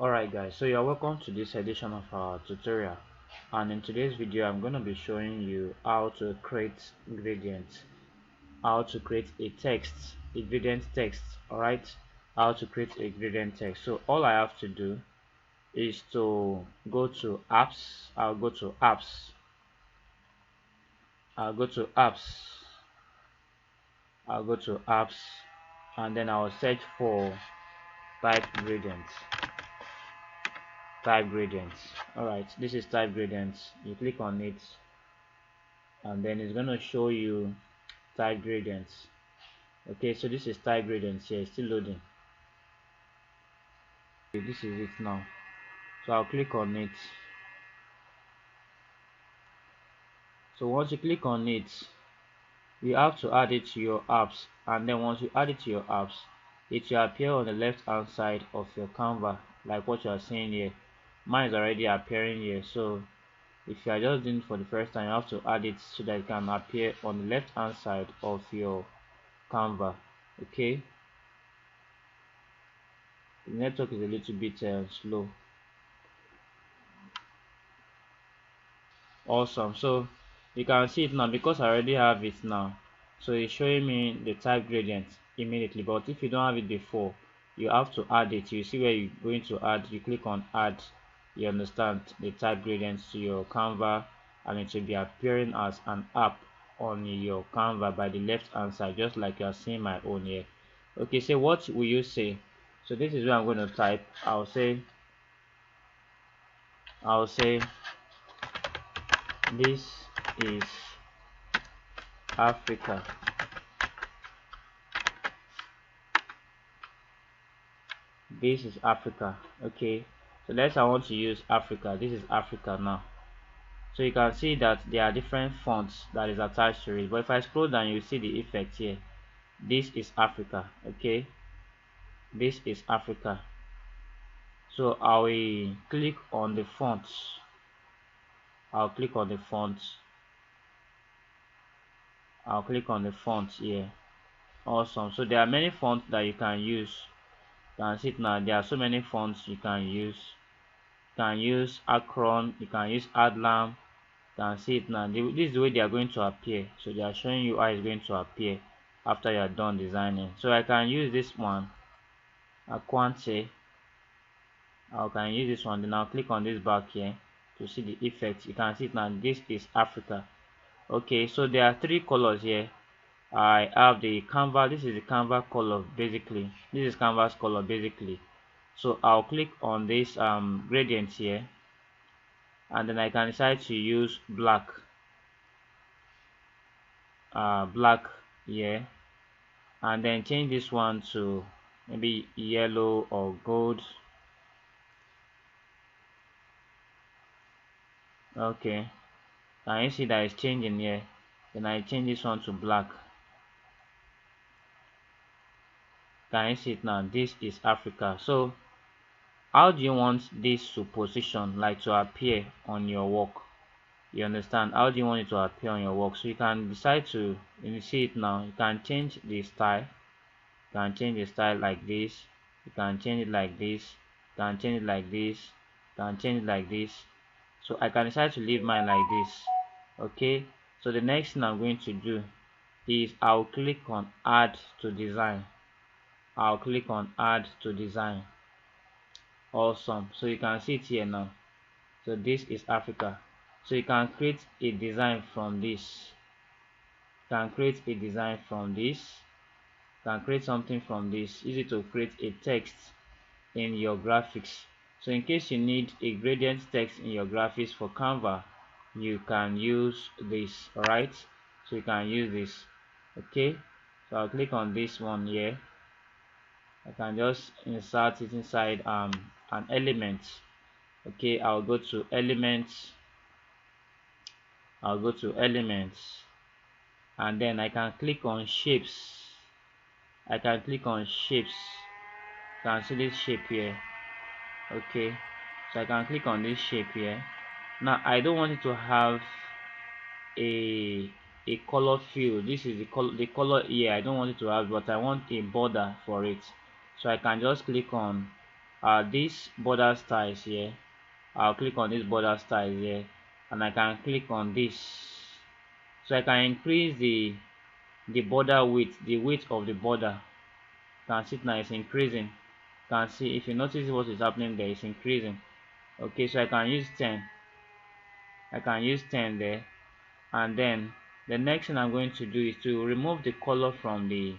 Alright guys, so you're welcome to this edition of our tutorial, and in today's video I'm going to be showing you how to create ingredients, how to create a ingredient text. Alright, how to create ingredient text. So all I have to do is to go to apps. I'll go to apps, and then I'll search for type gradients. Alright, this is type gradients. You click on it and then it's going to show you type gradients. Okay, so this is type gradients here. It's still loading. Okay, this is it now. So I'll click on it. So once you click on it, you have to add it to your apps, and then once you add it to your apps, it will appear on the left hand side of your Canva, like what you are seeing here. Mine is already appearing here, so if you are just doing it for the first time, you have to add it so that it can appear on the left hand side of your Canva. Okay, the network is a little bit slow. Awesome, so you can see it now because I already have it now. So it's showing me the type gradient immediately, but if you don't have it before, you have to add it. You see where you're going to add, you click on add, you understand, the type gradients to your Canva, and it will be appearing as an app on your Canva by the left hand side, just like you are seeing my own here. Okay, so what will you say? So this is where I'm going to type. I'll say this is Africa. This is Africa. Okay, so let's I want to use Africa. This is Africa now. So you can see that there are different fonts that is attached to it, but if I scroll down, you see the effect here. This is Africa. Okay, this is Africa. So I will click on the fonts. I'll click on the fonts here. Awesome. So there are many fonts that you can use. You can see it now. There are so many fonts you can use. You can use Akron, you can use Adlam. You can see it now. This is the way they are going to appear. So they are showing you how it's going to appear after you are done designing. So I can use this one, Aquante. I can use this one. Then I'll click on this back here to see the effect. You can see it now. This is Africa. Okay, so there are three colors here. I have the Canva. This is the Canva color basically. This is Canva's color basically. So I'll click on this gradient here, and then I can decide to use black here, and then change this one to maybe yellow or gold. Okay, can you see that it's changing here? Then I change this one to black. Can you see it now? This is Africa. So how do you want this to position, like to appear on your work? You understand? How do you want it to appear on your work? So you can decide to, when you see it now, you can change the style. You can change the style like this. You can change it like this. You can change it like this. You can change it like this. So I can decide to leave mine like this. Okay, so the next thing I'm going to do is I'll click on add to design. I'll click on add to design. Awesome, so you can see it here now. So this is Africa. So you can create a design from this. You can create a design from this. You can create something from this. Easy to create a text in your graphics. So in case you need a gradient text in your graphics for Canva, you can use this. Alright, so you can use this. Okay, so I'll click on this one here. I can just insert it inside an element. Okay, I'll go to elements, and then I can click on shapes. You can see this shape here. Okay, so I can click on this shape here. Now I don't want it to have a color field. This is the color here. I don't want it to have, but I want a border for it. So I can just click on this border styles here. I'll click on this border styles here, and I can click on this, so I can increase the border width, the width of the border. You can see it now, it's increasing. You can see, if you notice what is happening there, it's increasing. Okay, so I can use 10. I can use 10 there, and then the next thing I'm going to do is to remove the color from the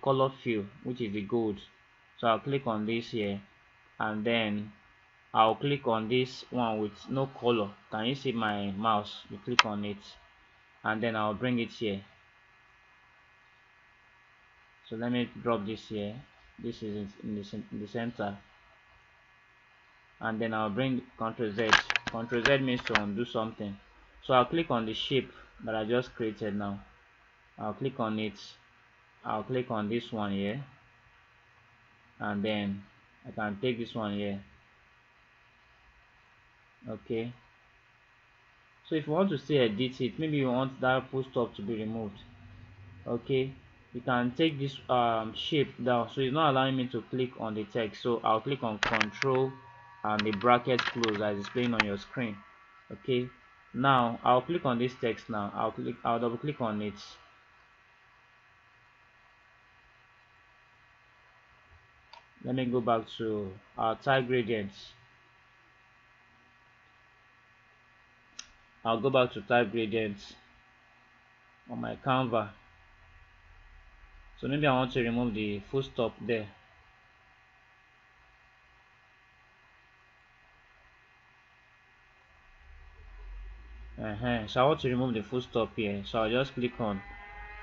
color fill, which is the gold. So I'll click on this here, and then I'll click on this one with no color. Can you see my mouse? You click on it, and then I'll bring it here. So let me drop this here. This is in the center, and then I'll bring Ctrl Z. Ctrl Z means to undo something. So I'll click on the shape that I just created now. I'll click on it. I'll click on this one here, and then I can take this one here. Okay, so if you want to still edit it, maybe you want that full stop to be removed. Okay, you can take this shape down, so it's not allowing me to click on the text, so I'll click on Control and the bracket close as displaying on your screen. Okay, now I'll click on this text. Now I'll double click on it. Let me go back to our type gradients. I'll go back to type gradients on my Canva. So maybe I want to remove the full stop there. So I want to remove the full stop here. So I'll just click on,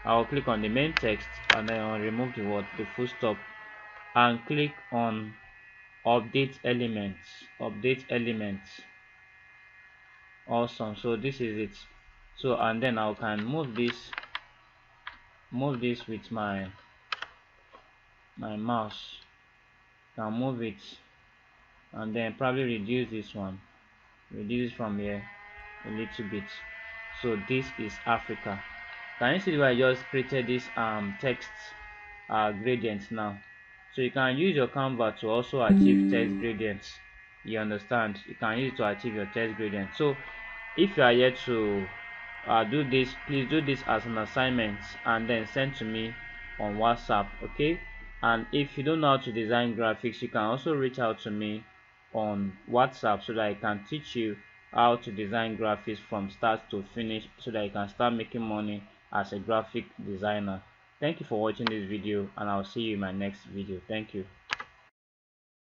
I'll click on the main text, and then I'll remove the full stop, and click on update elements. Awesome. So this is it. So, and then I can move this with my mouse. Can move it, and then probably reduce this one, reduce from here a little bit. So this is Africa. Can you see why I just created this text gradients now? So you can use your Canva to also achieve text gradients. You understand? You can use it to achieve your text gradient. So if you are here to do this, please do this as an assignment and then send to me on WhatsApp. Okay, and if you don't know how to design graphics, you can also reach out to me on WhatsApp so that I can teach you how to design graphics from start to finish, so that you can start making money as a graphic designer. Thank you for watching this video, and I'll see you in my next video. Thank you.